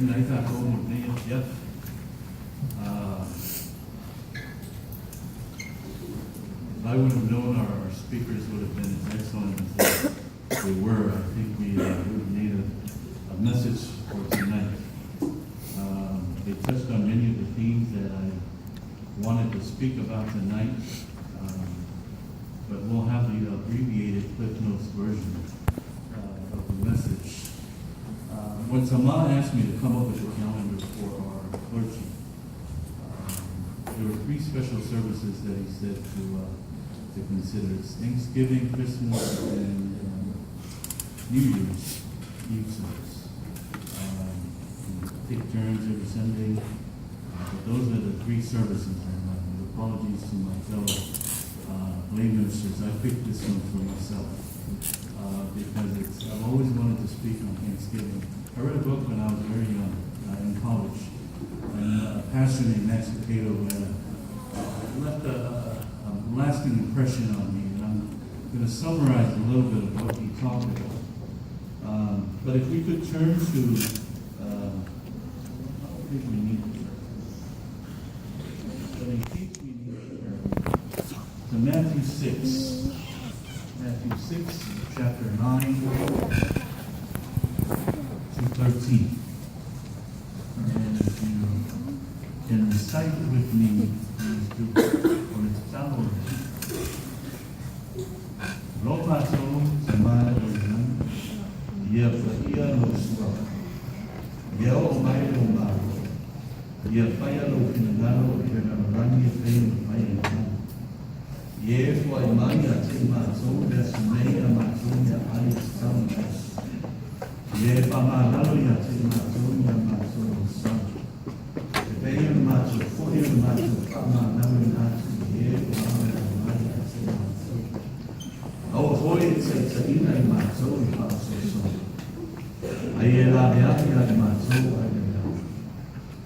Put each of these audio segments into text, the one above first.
If I would have known our speakers would have been as excellent as they were, I think we would have needed a message for tonight. They touched on many of the themes that I wanted to speak about tonight, but we'll have the abbreviated Cliff Notes version of the message. When Sama asked me to come up with a calendar for our clergy, there were 3 special services that he said to consider. It's Thanksgiving, Christmas, and New Year's Eve service. Take turns every Sunday. But those are the 3 services. And apologies to my fellow lay ministers. I picked this one for myself because I've always wanted to speak on Thanksgiving. I read a book when I was very young, in college, and a pastor named Max Cato left a lasting impression on me, and I'm going to summarize a little bit of what he talked about. But if we could turn to, I think we need to turn, but in case we need to turn, to Matthew 6, chapter 9, to 13. And if you can recite with me, please do, or it's downloaded. Roma so Samaitexas, Yefia no Swa, Yeo Mayo Maro, Yefia no Kinagaro, Kinarani, Fail, Mayan. Yefo Imaya Timazo, Desmea Mazonia, Ice Soundness. Yefama Haloya Timazonia Mazo, Son. Veil Mazo, Foil Mazo, Fama, Naminazo, Yefama Maya Timazo. Oh, Hoy Tsaina Mazo, Paso. Ayela Yaya Mazo,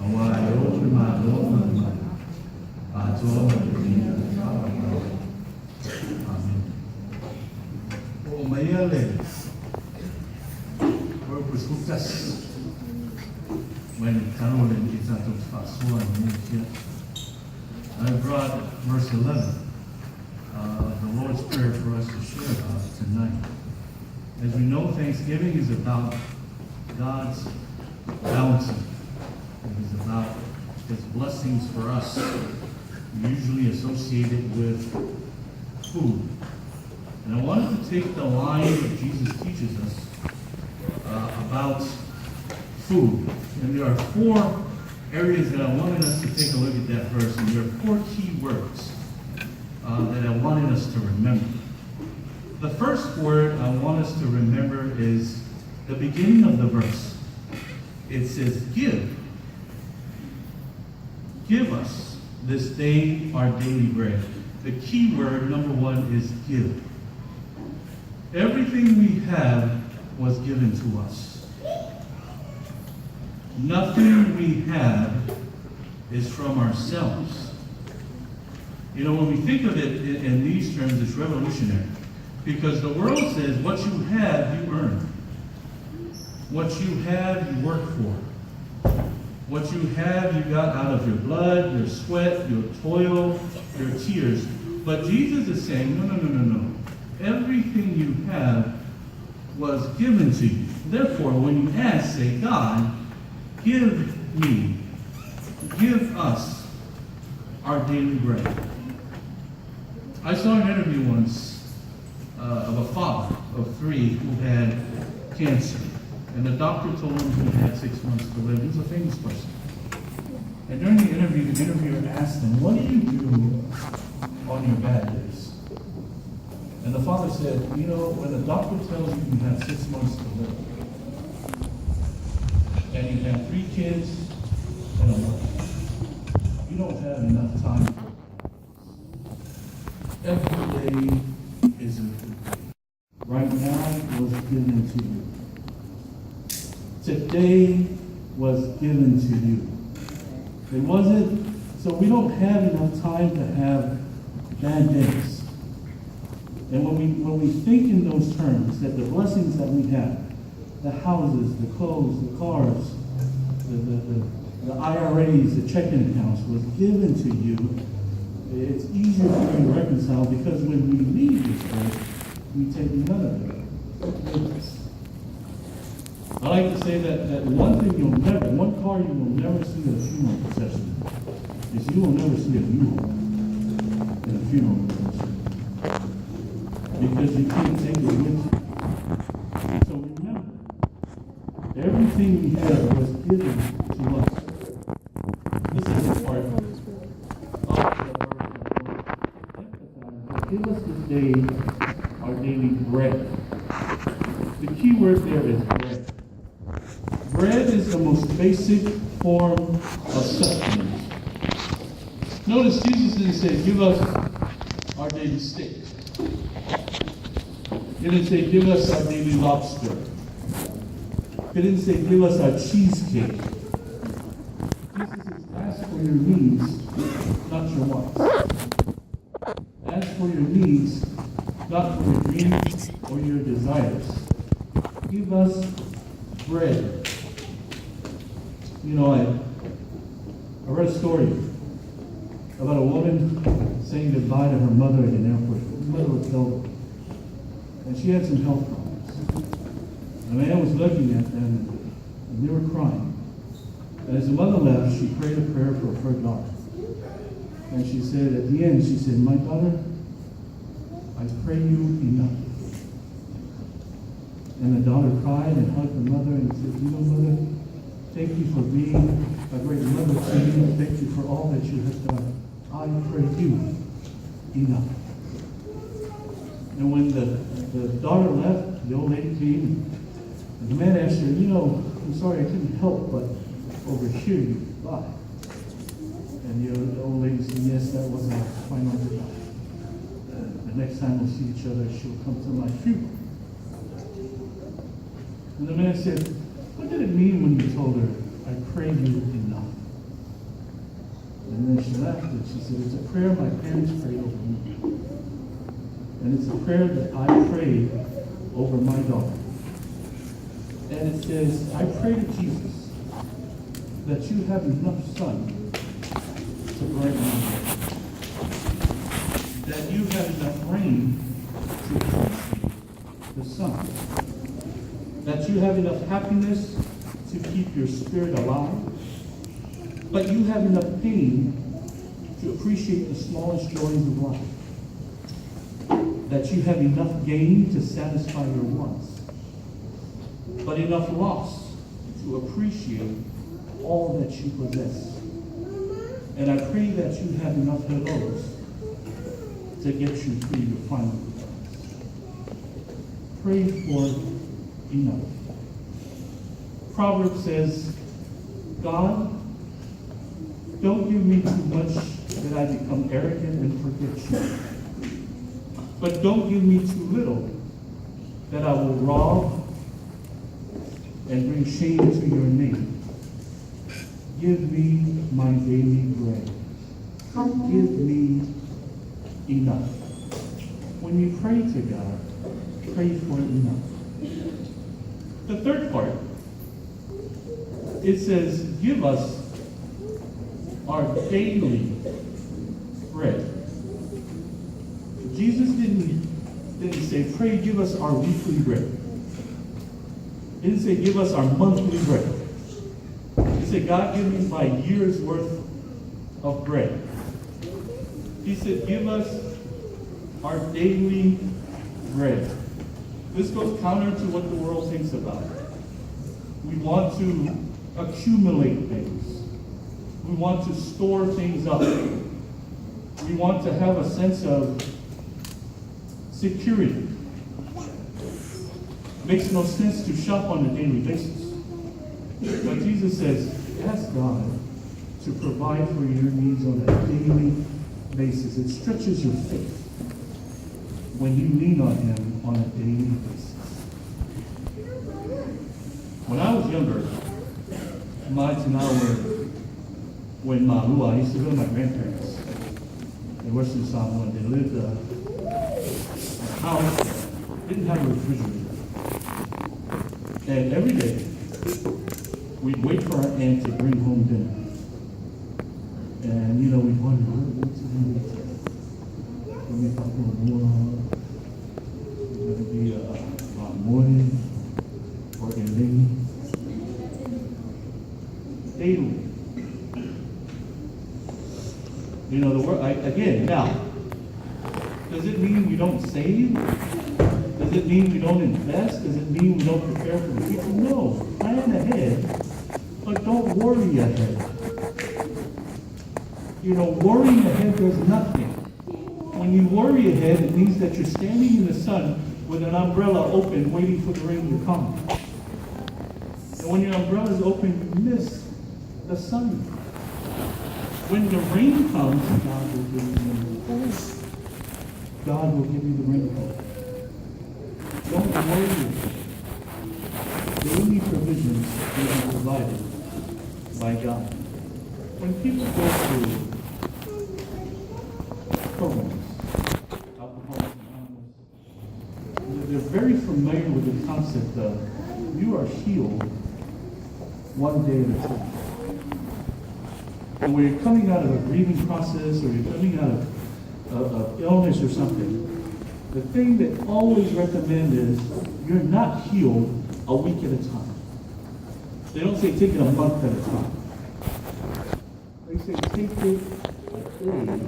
Awayo Madoma, Azo, Mayale, purpose hookas. When Carolyn is at the Fasua and I brought verse 11, the Lord's Prayer for us to share about tonight. As we know, Thanksgiving is about God's bounty. It is about His blessings for us, usually associated with food. And I wanted to take the line that Jesus teaches us about food. And there are 4 areas that I wanted us to take a look at that verse. And there are 4 key words that I wanted us to remember. The first word I want us to remember is the beginning of the verse. It says, give. Give us this day our daily bread. The key word, number 1, is give. Everything we have was given to us. Nothing we have is from ourselves. You know, when we think of it in these terms, it's revolutionary. Because the world says what you have, you earn. What you have, you work for. What you have, you got out of your blood, your sweat, your toil, your tears. But Jesus is saying, no. Everything you have was given to you. Therefore, when you ask, say, God, give me, give us our daily bread. I saw an interview once of a father of 3 who had cancer. And the doctor told him he had 6 months to live. He was a famous person. And during the interview, the interviewer asked him, what do you do on your bad days? And the father said, you know, when the doctor tells you you have 6 months to live, and you have 3 kids and a wife, you don't have enough time for it. Every day is a good day. Right now was given to you. Today was given to you. It wasn't, so we don't have enough time to have bad days. And when we think in those terms, that the blessings that we have, the houses, the clothes, the cars, IRAs, the checking accounts was given to you, it's easier for you to reconcile because when we leave this earth, we take none of it with us. I like to say that one thing one car you will never see at a funeral procession is you will never see a U-Haul in a funeral procession. Because you can't take it with you. So remember, everything we have was given to us. This is the part of the verse. Give us this day our daily bread. The key word there is bread. Bread is the most basic form of sustenance. Notice Jesus didn't say, give us our daily steak. He didn't say, give us our daily lobster. He didn't say, give us our cheesecake. Jesus says, ask for your needs, not your wants. Ask for your needs, not for your dreams or your desires. Give us bread. You know, I read a story about a woman saying goodbye to her mother at an airport. Her mother was elderly, and she had some health problems. And the man was looking at them, and they were crying. And as the mother left, she prayed a prayer for her daughter. And she said, at the end, she said, my daughter, I pray you enough. And the daughter cried and hugged the mother and said, you know, mother, thank you for being a great mother to me. Thank you for all that you have done. I pray you enough. And when the daughter left, the old lady came, and the man asked her, you know, I'm sorry, I couldn't help but overhear you goodbye. And the old lady said, yes, that was our final goodbye. The next time we'll see each other, she'll come to my funeral. And the man said, what did it mean when you told her, I pray you enough? And then she laughed and she said, it's a prayer my parents prayed over me. And it's a prayer that I prayed over my daughter. And it says, I pray to Jesus that you have enough sun to brighten my day. That you have enough rain to appreciate the sun. That you have enough happiness to keep your spirit alive. But you have enough pain to appreciate the smallest joys of life. That you have enough gain to satisfy your wants, but enough loss to appreciate all that you possess. And I pray that you have enough hellos to get you through your final goodbyes. Pray for enough. Proverbs says, God, don't give me too much that I become arrogant and forget you. But don't give me too little that I will rob and bring shame to your name. Give me my daily bread. Give me enough. When you pray to God, pray for enough. The third part, it says, give us our daily bread. Jesus didn't say, pray, give us our weekly bread. He didn't say, give us our monthly bread. He said, God, give me my year's worth of bread. He said, give us our daily bread. This goes counter to what the world thinks about it. We want to accumulate things. We want to store things up. We want to have a sense of security. Makes no sense to shop on a daily basis. But Jesus says, ask God to provide for your needs on a daily basis. It stretches your faith when you lean on Him on a daily basis. When I was younger, when Malua, I used to go to my grandparents in Western Samoa, and they lived in a house that didn't have a refrigerator. And every day, we'd wait for our aunt to bring home dinner. And, you know, we wonder, what's it going to be? When we talk about more, it's going to be about morning or evening. Daily. You know, the word, again, now, does it mean we don't save? Does it mean we don't invest? Does it mean we don't prepare for the future? No. Plan ahead, but don't worry ahead. You know, worrying ahead does nothing. When you worry ahead, it means that you're standing in the sun with an umbrella open, waiting for the rain to come. And when your umbrella is open, you miss the sun. When the rain comes, God will give you the rain. God will give you the rain. Don't worry. Daily provisions will be provided by God. When people go through programs, Alcoholics Anonymous, they're very familiar with the concept of you are healed one day at a time. And when you're coming out of a grieving process or you're coming out of illness or something, the thing that always recommend is you're not healed a week at a time. They don't say take it a month at a time. They say take it a day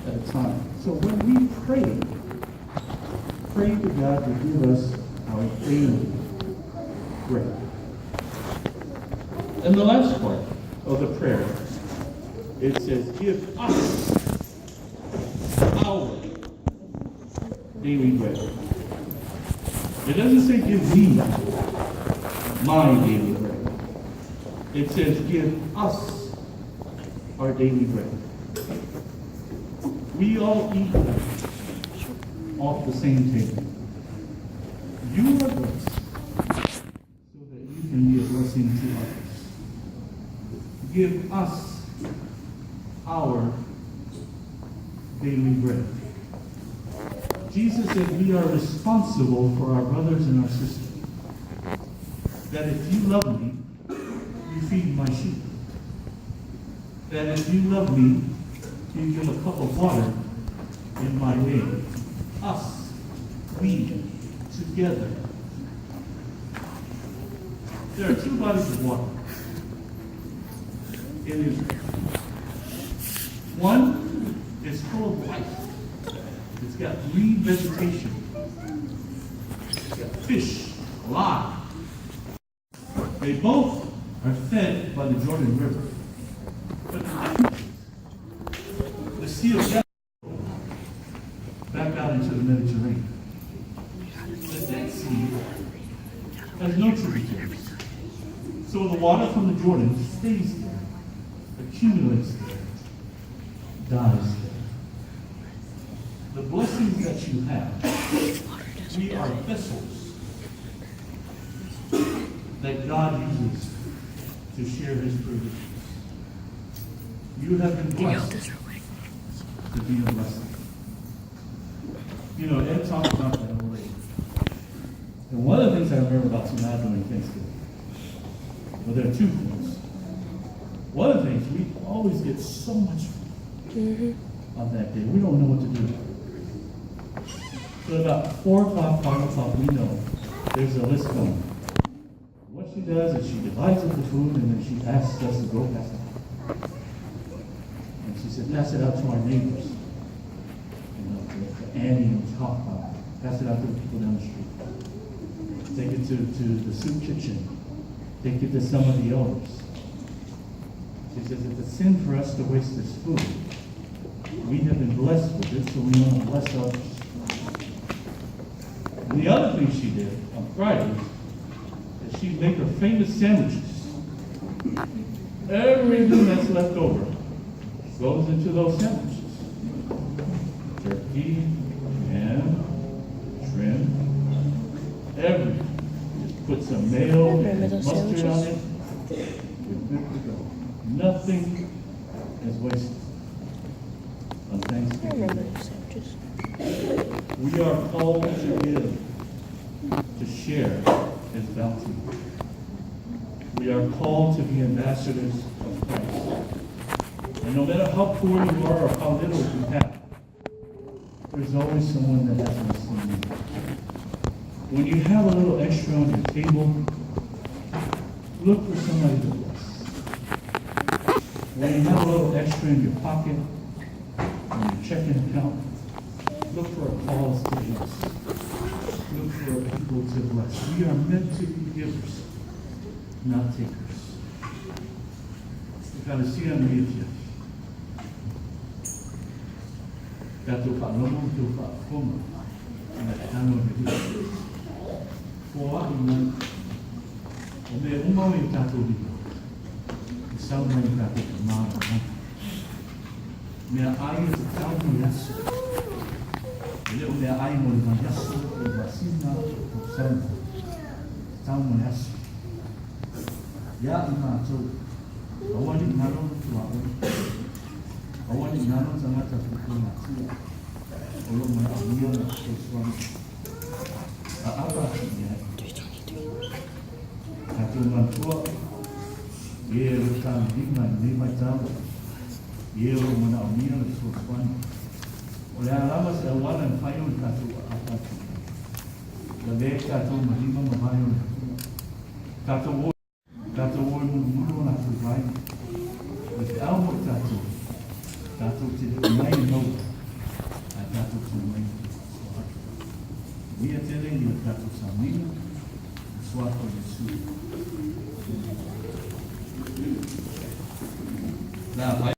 at a time. So when we pray to God to give us our daily bread. And the last part of the prayer, it says, give us our daily bread. It doesn't say give me my daily bread. It says give us our daily bread. We all eat off the same table. You are blessed so that you can be a blessing to others. Give us our daily bread. Jesus said we are responsible for our brothers and our sisters. That if you love me, you feed my sheep. That if you love me, you give a cup of water in my name. Us, we, together. There are two bodies of water in Israel. One is full of life. It's got green vegetation. It's got fish, alive. They both are fed by the Jordan River. But the Sea of Galilee back out into the Mediterranean. The Dead Sea has no tributaries. So the water from the Jordan stays there, accumulates there, dies there. The blessings that you have, we are vessels that God uses to share his provisions. You have been blessed to be a blessing. You know, Ed talked about that already. And one of the things I remember about Teuimaota during Thanksgiving, well, there are two things. One of the things, we always get so much food on that day. We don't know what to do. So about 4 o'clock, 5 o'clock, we know there's a list going. What she does is she divides up the food and then she asks us to go pass it out. And she said, pass it out to our neighbors. You know, to Annie and Chop. Pass it out to the people down the street. Take it to the soup kitchen. Take it to some of the elders. She says, it's a sin for us to waste this food. We have been blessed with it, so we want to bless others. And the other thing she did on Fridays is she'd make her famous sandwiches. Everything that's left over goes into those sandwiches. Turkey, ham, shrimp, everything. Just put some mayo and mustard on it. We're good to go. Nothing is wasted on Thanksgiving. We are called to give, to share his bounty. We are called to be ambassadors of Christ. And no matter how poor you are or how little you have, there's always someone that has less than you. When you have a little extra on your table, look for somebody to bless. When you have a little extra in your pocket, on your checking account, look for a cause to bless. Look for people to bless. We are meant to be givers, not takers. Ekalesia Media. Kato Palomo to Pakoma, and the Tano Media. For Iman, Ome Umo in Tato Vigo, the Salmon Tato Kamana. Mea ai is a tamu yasu. Leo mea ai mo na yasu, o vasina, o sana. Tamu yasu. Ya ima tau. Awani naro tu aoi. Awani naro sanata pukuna tia. Olo mea amia na kuswani. A apa ya. Kato mantua. Ye rutan lima tamu. Yeo mona omia le soswani. O le alama se awana en fayo en katu apatu. La ve katu mahima mahayo. Katu wo munu na tu vai. Le te almo katu. Katu te mai no. A katu te mai. Mia tele ni katu samina. Swako Yesu. Na